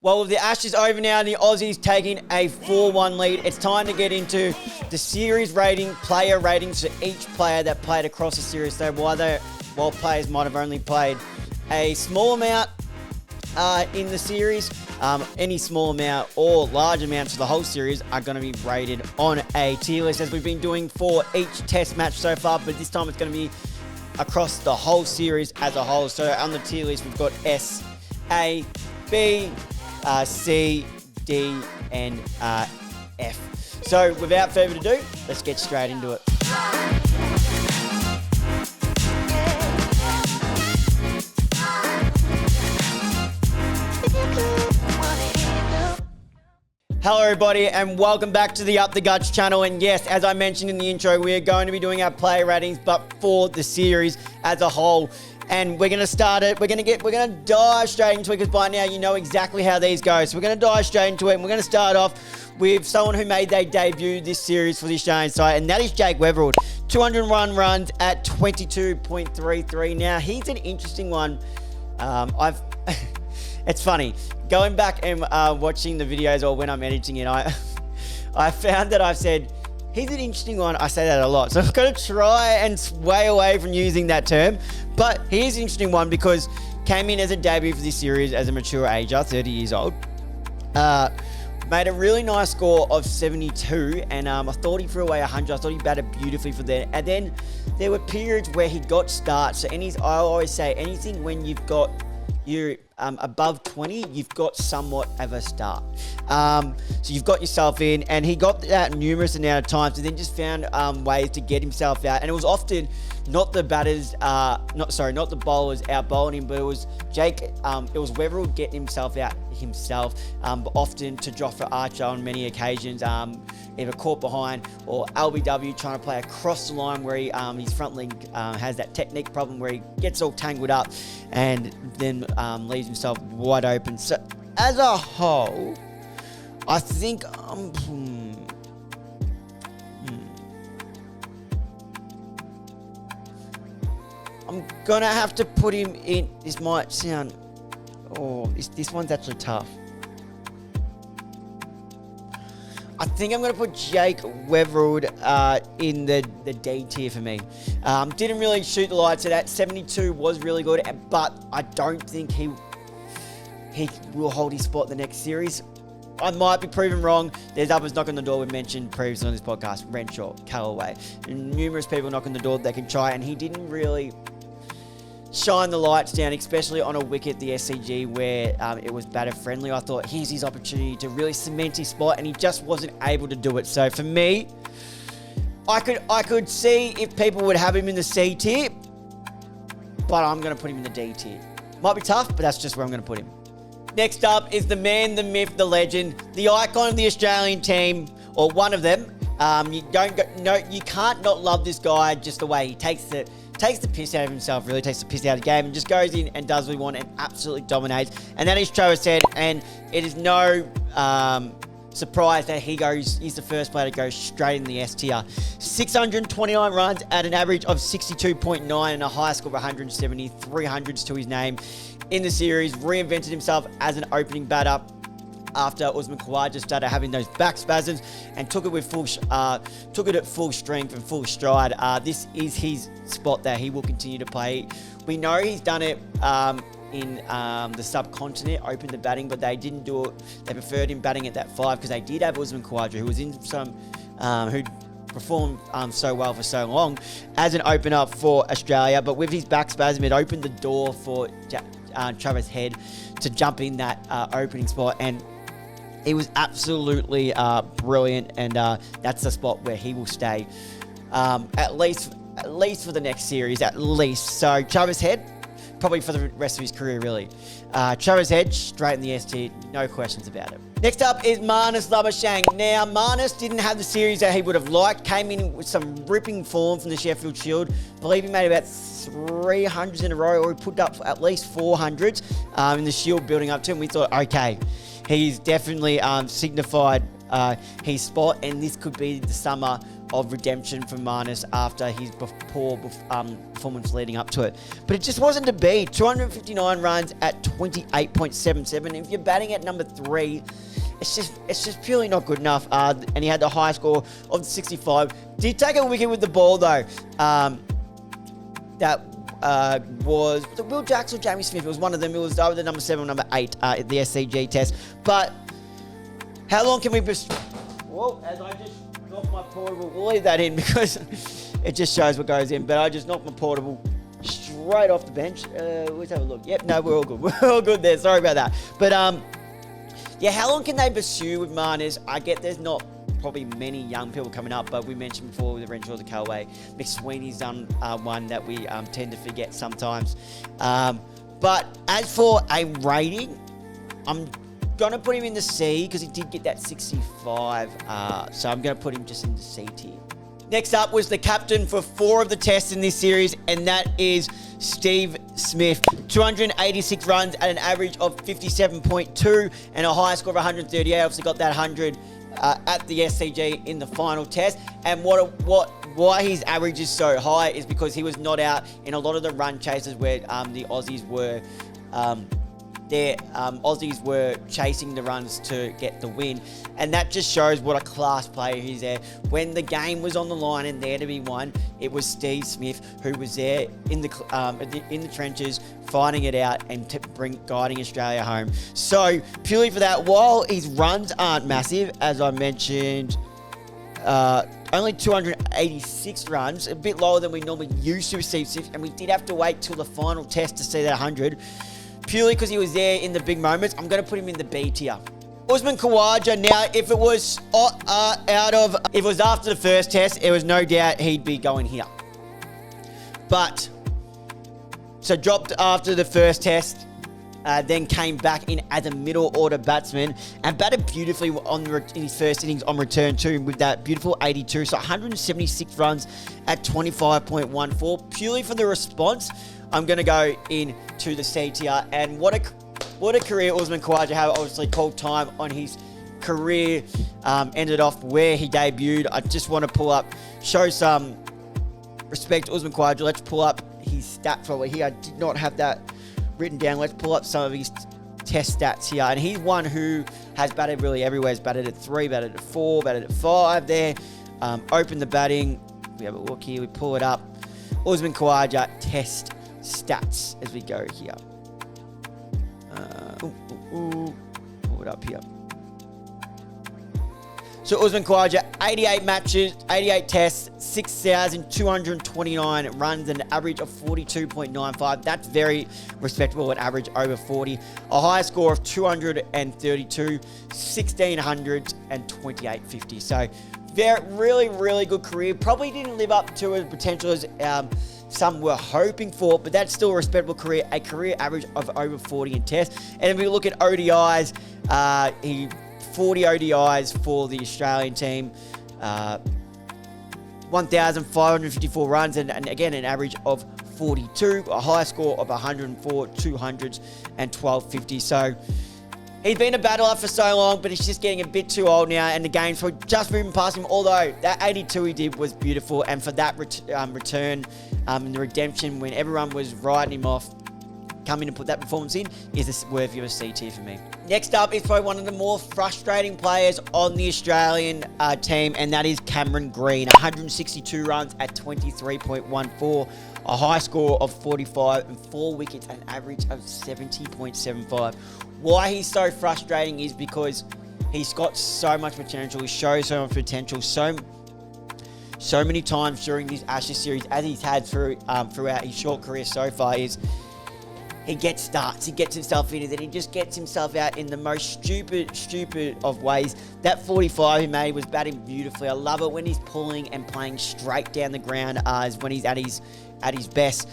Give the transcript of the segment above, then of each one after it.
Well, with the Ashes over now, the Aussies taking a 4-1 lead. It's time to get into the series rating, player ratings for each player that played across the series. So while players might have only played a small amount in the series, any small amount or large amounts for the whole series are going to be rated on a tier list, as we've been doing for each test match so far, but this time it's going to be across the whole series as a whole. So on the tier list, we've got S, A, B, C, D, and F. So without further ado, let's get straight into it. Hello everybody and welcome back to the Up the Guts channel. And yes, as I mentioned in the intro, we are going to be doing our player ratings, but for the series as a whole. And we're going to start it. We're going to dive straight into it, because by now you know exactly how these go. So we're going to dive straight into it, and we're going to start off with someone who made their debut this series for the Australian side, and that is Jake Weatherald. 201 runs at 22.33. Now, he's an interesting one. It's funny. Going back and watching the videos, or when I'm editing it, I found that I've said, he's an interesting one. I say that a lot. So I'm going to try and sway away from using that term. But he is an interesting one because came in as a debut for this series as a mature ager, 30 years old. Made a really nice score of 72, and I thought he threw away 100. I thought he batted beautifully for that. And then there were periods where he got starts. So I always say, anything when you're above 20, you've got somewhat of a start. So you've got yourself in, and he got that numerous amount of times, and then just found ways to get himself out. And it was often not the not the bowlers out bowling him, but it was it was Weatherald getting himself out himself, but often to Jofra Archer on many occasions, either caught behind, or LBW trying to play across the line where his front leg has that technique problem where he gets all tangled up and then leaves himself wide open. So as a whole, I think I'm gonna have to put him in. This might sound, this one's actually tough. I think I'm going to put Jake Weatherald in the D tier for me. Didn't really shoot the lights at that. 72 was really good, but I don't think he will hold his spot the next series. I might be proven wrong. There's others knocking the door. We've mentioned previously on this podcast, Renshaw, Callaway, and numerous people knocking the door that can try, and he didn't really shine the lights down, especially on a wicket, the SCG, where it was batter friendly. I thought here's his opportunity to really cement his spot, and he just wasn't able to do it. So for me, I could see if people would have him in the C tier, but I'm going to put him in the D tier. Might be tough, but that's just where I'm going to put him. Next up is the man, the myth, the legend, the icon of the Australian team, or one of them. You can't not love this guy, just the way he takes the piss out of himself, really takes the piss out of the game, and just goes in and does what he wants and absolutely dominates. And that is Travis Head, and it is no surprise that he's the first player to go straight in the S tier. 629 runs at an average of 62.9 and a high score of 170, 300s to his name in the series. Reinvented himself as an opening batter after Usman Khawaja started having those back spasms, and took it at full strength and full stride. This is his spot that he will continue to play. We know he's done it in the subcontinent, opened the batting, but they didn't do it. They preferred him batting at that 5 because they did have Usman Khawaja, who was in who performed so well for so long as an opener for Australia. But with his back spasm, it opened the door for Travis Head to jump in that opening spot, and he was absolutely brilliant, and that's the spot where he will stay at least for the next series, at least. So Travis Head, probably for the rest of his career, really. Travis Head, straight in the S tier, no questions about it. Next up is Marnus Labuschagne. Now, Marnus didn't have the series that he would have liked. Came in with some ripping form from the Sheffield Shield. I believe he made about 300s in a row, or he put up at least 400s in the Shield building up to him. We thought, okay, he's definitely signified his spot, and this could be the summer of redemption for Marnus after his poor performance leading up to it. But it just wasn't to be. 259 runs at 28.77. If you're batting at number 3, it's just purely not good enough. And he had the high score of 65. Did take a wicket with the ball though. That was the Will Jackson or Jamie Smith. It was one of them. It was either the number 7 or number 8 at the SCG test. But how long can we... Whoa, as I just knocked my portable. We'll leave that in because it just shows what goes in. But I just knocked my portable straight off the bench. Let's have a look. Yep, no, we're all good. We're all good there. Sorry about that. But, yeah, how long can they pursue with Marnus? I get there's not probably many young people coming up, but we mentioned before with the Renshaw, the Calway. McSweeney's done one that we tend to forget sometimes. But as for a rating, I'm going to put him in the C because he did get that 65. So I'm going to put him just in the C tier. Next up was the captain for 4 of the tests in this series, and that is Steve Smith. 286 runs at an average of 57.2 and a high score of 138. Obviously got that 100 at the SCG in the final test. And why his average is so high is because he was not out in a lot of the run chases where the Aussies were... Aussies were chasing the runs to get the win, and that just shows what a class player he's there. When the game was on the line and there to be won, it was Steve Smith who was there in the trenches, fighting it out and guiding Australia home. So purely for that, while his runs aren't massive, as I mentioned, only 286 runs, a bit lower than we normally used to with Steve Smith, and we did have to wait till the final test to see that 100. Purely because he was there in the big moments, I'm going to put him in the B tier. Usman Khawaja, now, if it was if it was after the first test, it was no doubt he'd be going here. But, so dropped after the first test, then came back in as a middle order batsman and batted beautifully in his first innings on return too, with that beautiful 82. So 176 runs at 25.14. Purely for the response, I'm going to go into the C tier. And what a career Usman Khawaja had. Obviously called time on his career. Ended off where he debuted. I just want to show some respect to Usman Khawaja. Let's pull up his stats over here. I did not have that written down. Let's pull up some of his test stats here. And he's one who has batted really everywhere. He's batted at 3, batted at 4, batted at 5 there. Opened the batting. We have a look here. We pull it up. Usman Khawaja test stats as we go here. Pull it up here. So Usman Khawaja, 88 matches, 88 tests, 6,229 runs, and an average of 42.95. That's very respectable, an average over 40. A high score of 232, 1,600, and 28.50. So really, really good career. Probably didn't live up to his potential as some were hoping for, but that's still a respectable career, a career average of over 40 in tests. And if we look at ODIs, he 40 ODIs for the Australian team, 1,554 runs, and again, an average of 42, a high score of 104, 200s, and 1250. So he's been a battler for so long, but he's just getting a bit too old now, and the game's just moving past him. Although that 82 he did was beautiful, and for that return and the redemption when everyone was writing him off, coming to put that performance in is worthy of a C tier for me. Next up is probably one of the more frustrating players on the Australian team, and that is Cameron Green. 162 runs at 23.14, a high score of 45, and 4 wickets, an average of 70.75. Why he's so frustrating is because he's got so much potential. He shows so much potential so many times during this Ashes series, as he's had throughout his short career so far. Is he gets starts, he gets himself in, and then he just gets himself out in the most stupid of ways. That 45 he made was batting beautifully. I love it when he's pulling and playing straight down the ground as when he's at his best.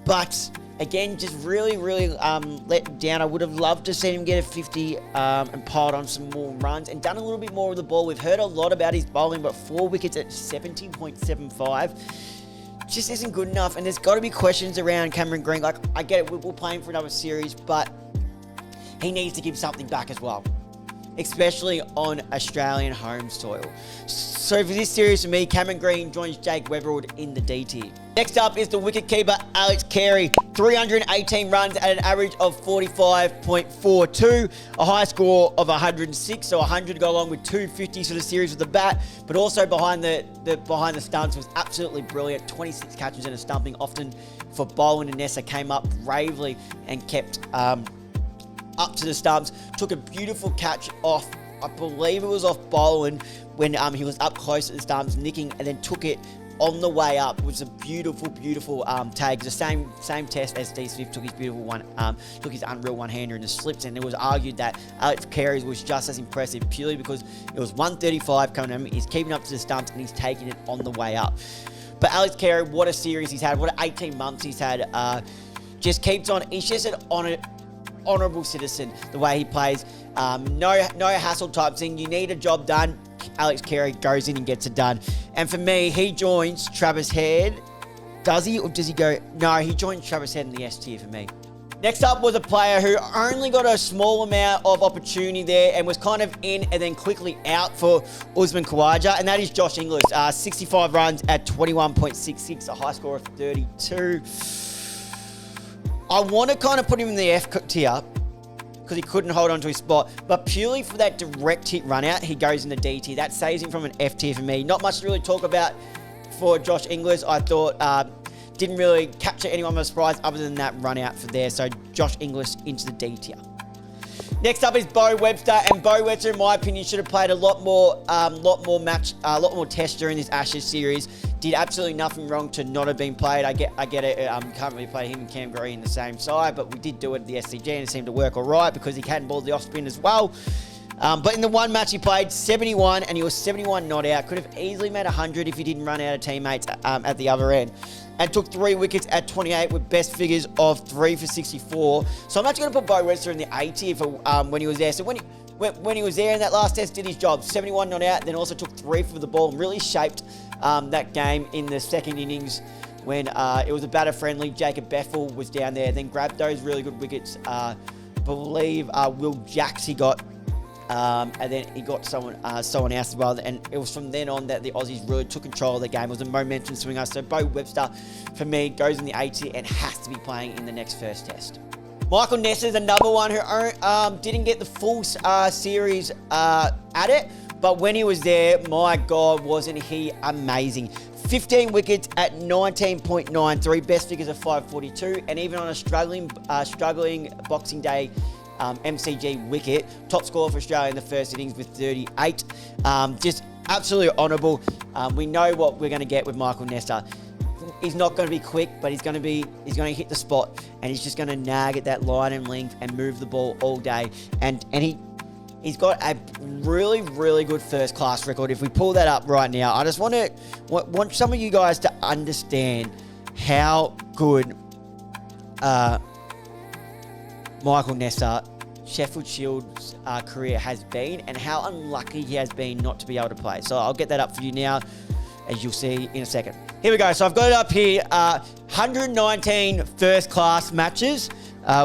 But again, just really let down. I would have loved to see him get a 50 and piled on some more runs and done a little bit more with the ball. We've heard a lot about his bowling, but 4 wickets at 70.75 just isn't good enough. And there's got to be questions around Cameron Green. Like, I get it, we're playing for another series, but he needs to give something back as well. especially on Australian home soil. So for this series, for me, Cameron Green joins Jake Weatherald in the D tier. Next up is the wicketkeeper Alex Carey, 318 runs at an average of 45.42, a high score of 106, so 100 to go along with 250 for the series with the bat, but also behind the stumps was absolutely brilliant. 26 catches and a stumping, often for Bowen, and Nessa came up bravely and kept up to the stumps. Took a beautiful catch off, I believe it was off Bowen when he was up close at the stumps, nicking, and then took it on the way up. It was a beautiful, beautiful tag. The same test as Steve Smith took his beautiful one, took his unreal one-hander in the slips, and it was argued that Alex Carey's was just as impressive purely because it was 135 coming at him. He's keeping up to the stumps and he's taking it on the way up. But Alex Carey, what a series he's had, what 18 months he's had. Just keeps on. He's just an honourable citizen the way he plays. No hassle type thing. You need a job done, Alex Carey goes in and gets it done. And for me, he joins Travis Head. Does he, or does he go? No, he joins Travis Head in the S tier for me. Next up was a player who only got a small amount of opportunity there and was kind of in and then quickly out for Usman Khawaja, and that is Josh Inglis. 65 runs at 21.66, a high score of 32. I want to kind of put him in the F tier because he couldn't hold on to his spot, but purely for that direct hit run out, he goes in the D tier. That saves him from an F tier for me. Not much to really talk about for Josh Inglis. I thought didn't really capture anyone by surprise other than that run out for there. So Josh Inglis into the D tier. Next up is Beau Webster, and Beau Webster, in my opinion, should have played a lot more tests during this Ashes series. Did absolutely nothing wrong to not have been played. I get it. Can't really play him and Cam Green in the same side, but we did do it at the SCG, and it seemed to work all right because he hadn't balled the off spin as well. But in the one match he played, 71, and he was 71 not out. Could have easily made 100 if he didn't run out of teammates at the other end. And took 3 wickets at 28 with best figures of 3 for 64. So I'm actually going to put Beau Webster in the A tier for when he was there. So when he was there in that last test, did his job. 71 not out, then also took 3 for the ball and really shaped that game in the second innings when it was a batter-friendly. Jacob Bethel was down there, then grabbed those really good wickets. Believe Will Jacks he got. And then he got someone else as well. And it was from then on that the Aussies really took control of the game. It was a momentum swinger. So Beau Webster, for me, goes in the A tier and has to be playing in the next first test. Michael Nessa is another one who didn't get the full series at it. But when he was there, my God, wasn't he amazing. 15 wickets at 19.93, best figures of 542. And even on a struggling Boxing Day MCG wicket, top scorer for Australia in the first innings with 38. Just absolutely honourable. We know what we're going to get with Michael Nesta. He's not going to be quick, but he's going to hit the spot, and he's just going to nag at that line and length and move the ball all day. And he's got a really, really good first class record. If we pull that up right now, I just want some of you guys to understand how good Michael Nesta, Sheffield Shield's career has been, and how unlucky he has been not to be able to play. So I'll get that up for you now, as you'll see in a second. Here we go. So I've got it up here. 119 first-class matches.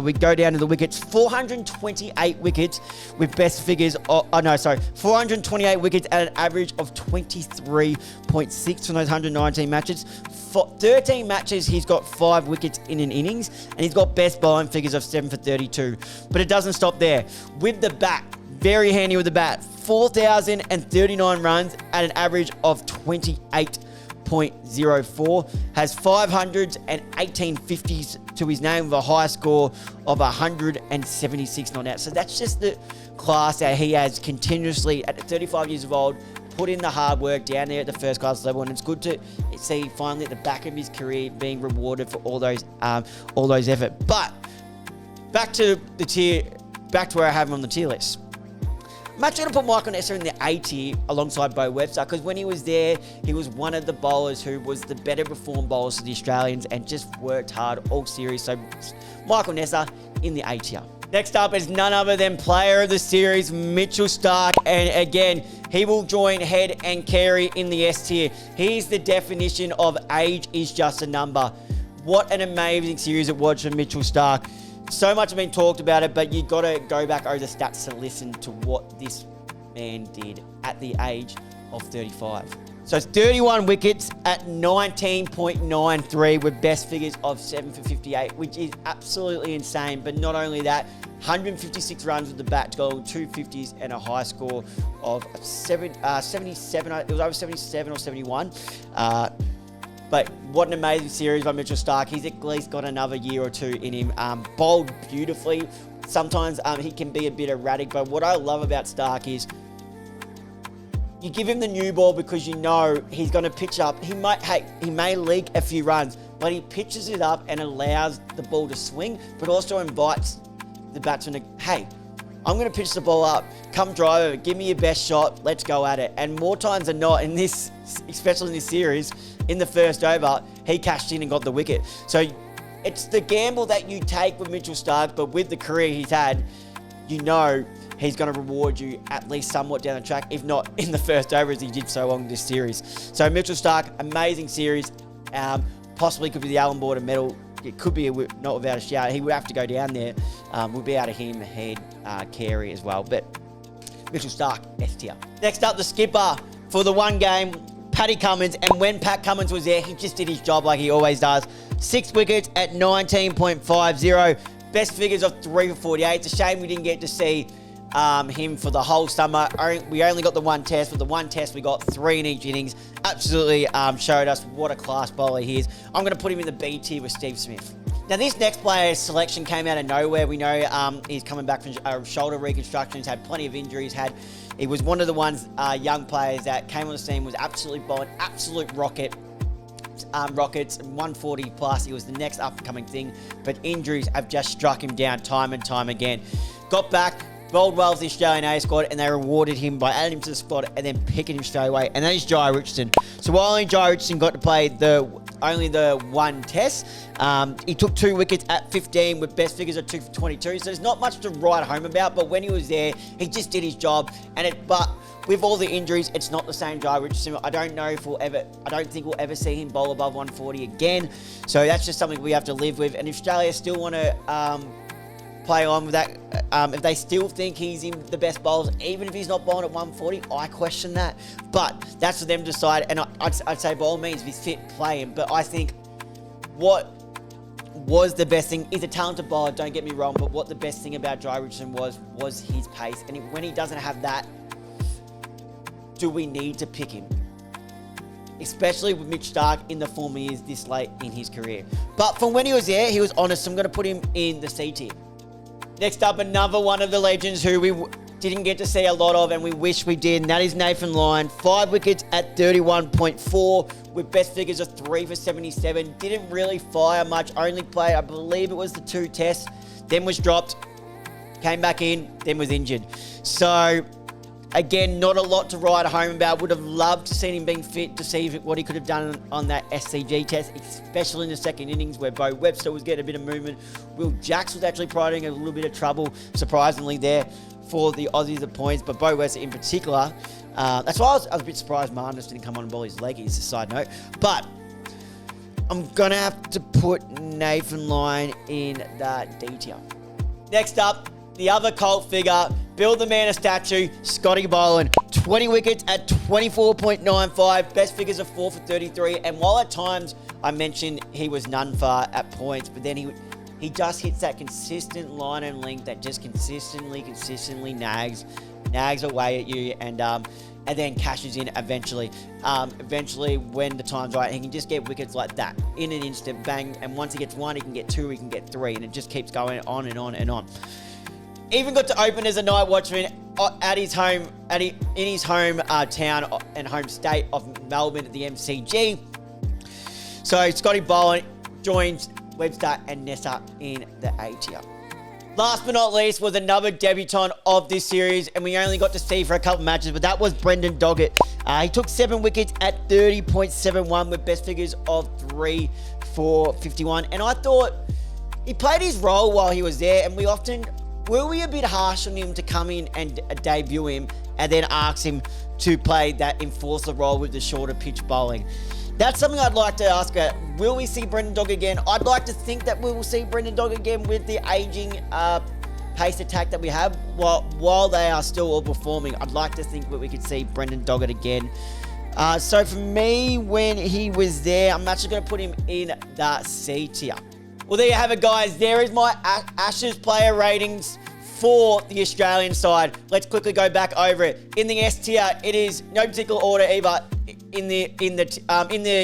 We go down to the wickets. 428 wickets with best figures. 428 wickets at an average of 23.6 from those 119 matches. For 13 matches, he's got 5 wickets in an innings, and he's got best bowling figures of 7 for 32. But it doesn't stop there. With the bat, very handy with the bat. 4,039 runs at an average of 28.04. Has 500s and 18 50s to his name with a high score of 176 not out. So that's just the class that he has continuously at 35 years of old. Put in the hard work down there at the first class level, and it's good to see finally at the back of his career being rewarded for all those effort. But back to the tier, back to where I have him on the tier list. I'm actually going to put Michael Nessa in the A tier alongside Beau Webster, because when he was there, he was one of the bowlers who was the better performed bowlers for the Australians and just worked hard all series. So Michael Nessa in the A tier. Next up is none other than player of the series, Mitchell Starc. And again, he will join Head and Carey in the S tier. He's the definition of age is just a number. What an amazing series it was for Mitchell Starc. So much has been talked about it, but you got to go back over the stats to listen to what this man did at the age of 35. So it's 31 wickets at 19.93 with best figures of 7 for 58, which is absolutely insane. But not only that, 156 runs with the bat to go on 250s and a high score of 77. It was over 77 or 71. But what an amazing series by Mitchell Starc. He's at least got another year or two in him. Bowled beautifully. Sometimes he can be a bit erratic, but what I love about Starc is you give him the new ball because you know he's going to pitch up. He may leak a few runs, but he pitches it up and allows the ball to swing, but also invites the batsman to, hey, I'm going to pitch the ball up. Come drive over. Give me your best shot. Let's go at it. And more times than not, in this, especially in this series, in the first over, he cashed in and got the wicket. So it's the gamble that you take with Mitchell Starc, but with the career he's had, you know he's going to reward you at least somewhat down the track, if not in the first over as he did so long this series. So Mitchell Starc, amazing series. Possibly could be the Allan Border medal. It could be not without a shout. He would have to go down there. We'll be out of him, Head, Carey as well. But Mitchell Starc, S tier. Next up, the skipper for the one game, Paddy Cummins. And when Pat Cummins was there, he just did his job like he always does. 6 wickets at 19.50. Best figures of 3 for 48. It's a shame we didn't get to see him for the whole summer. We only got the one test. With the one test, we got 3 in each innings. Absolutely showed us what a class bowler he is. I'm going to put him in the B tier with Steve Smith. Now, this next player's selection came out of nowhere. We know he's coming back from shoulder reconstruction. He's had plenty of injuries. He was one of the young players that came on the scene, was absolutely bowling, absolute rockets, 140 plus. He was the next up-and-coming thing, but injuries have just struck him down time and time again. Got back, bowled well for the Australian A squad, and they rewarded him by adding him to the squad and then picking him straight away. And that is Jhye Richardson. So while only Jhye Richardson got to play only the one test, he took 2 wickets at 15 with best figures of 2 for 22. So there's not much to write home about, but when he was there, he just did his job. But with all the injuries, it's not the same Jhye Richardson. I don't think we'll ever see him bowl above 140 again. So that's just something we have to live with. And if Australia still want to play on with that, if they still think he's in the best bowlers, even if he's not bowling at 140, I question that. But that's for them to decide. And I'd say by all means, if he's fit, play him. But I think what was the best thing, he's a talented bowler, don't get me wrong, but what the best thing about Jhye Richardson was his pace. And when he doesn't have that, do we need to pick him? Especially with Mitch Starc in the form he is this late in his career. But from when he was there, he was honest. So I'm going to put him in the C tier. Next up, another one of the legends who we didn't get to see a lot of and we wish we did, and that is Nathan Lyon. 5 wickets at 31.4 with best figures of 3 for 77. Didn't really fire much, only played, I believe it was the 2 tests, then was dropped, came back in, then was injured. So again, not a lot to write home about. Would have loved to see him being fit to see what he could have done on that SCG test, especially in the second innings where Bo Webster was getting a bit of movement. Will Jacks was actually providing a little bit of trouble, surprisingly, there for the Aussies at points, but Bo Webster in particular. That's why I was a bit surprised Marnus didn't come on and bowl his leggies, as a side note. But I'm going to have to put Nathan Lyon in that D tier. Next up, the other cult figure, build the man a statue, Scotty Boland. 20 wickets at 24.95, best figures of 4 for 33. And while at times I mentioned he was none far at points, but then he just hits that consistent line and length that just consistently nags away at you and then cashes in eventually. Eventually, when the time's right, he can just get wickets like that in an instant, bang. And once he gets 1, he can get 2, he can get 3, and it just keeps going on and on and on. Even got to open as a night watchman in his home town and home state of Melbourne at the MCG. So Scotty Boland joins Webster and Nessa in the A tier. Last but not least was another debutant of this series, and we only got to see for a couple matches, but that was Brendan Doggett. He took 7 wickets at 30.71 with best figures of 3 for 51. And I thought he played his role while he was there, and were we a bit harsh on him to come in and debut him and then ask him to play that enforcer role with the shorter pitch bowling? That's something I'd like to ask about. Will we see Brendan Dog again? I'd like to think that we will see Brendan Dog again with the aging pace attack that we have while they are still all performing. I'd like to think that we could see Brendan Doggett again. So for me, when he was there, I'm actually going to put him in the C tier. Well, there you have it, guys. There is my Ashes player ratings for the Australian side. Let's quickly go back over it. In the S tier, it is no particular order either. In the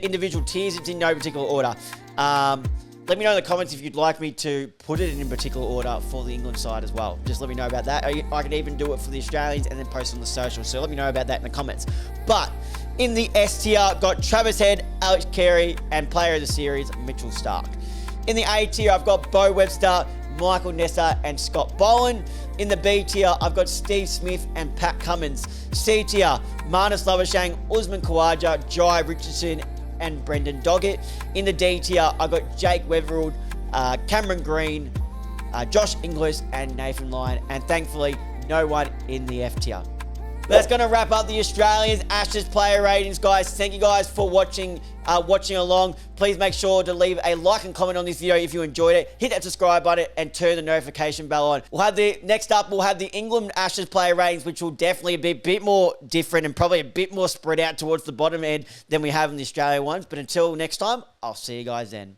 individual tiers, it's in no particular order. Let me know in the comments if you'd like me to put it in particular order for the England side as well. Just let me know about that. I can even do it for the Australians and then post on the socials. So let me know about that in the comments. But in the S tier, got Travis Head, Alex Carey, and player of the series, Mitchell Starc. In the A tier, I've got Bo Webster, Michael Nessa, and Scott Bowen. In the B tier, I've got Steve Smith and Pat Cummins. C tier, Marnus Labuschagne, Usman Khawaja, Jai Richardson, and Brendan Doggett. In the D tier, I've got Jake Weatherald, Cameron Green, Josh Inglis, and Nathan Lyon. And thankfully, no one in the F tier. That's going to wrap up the Australians Ashes player ratings, guys. Thank you guys for watching along. Please make sure to leave a like and comment on this video if you enjoyed it. Hit that subscribe button and turn the notification bell on. Next up, we'll have the England Ashes player ratings, which will definitely be a bit more different and probably a bit more spread out towards the bottom end than we have in the Australia ones. But until next time, I'll see you guys then.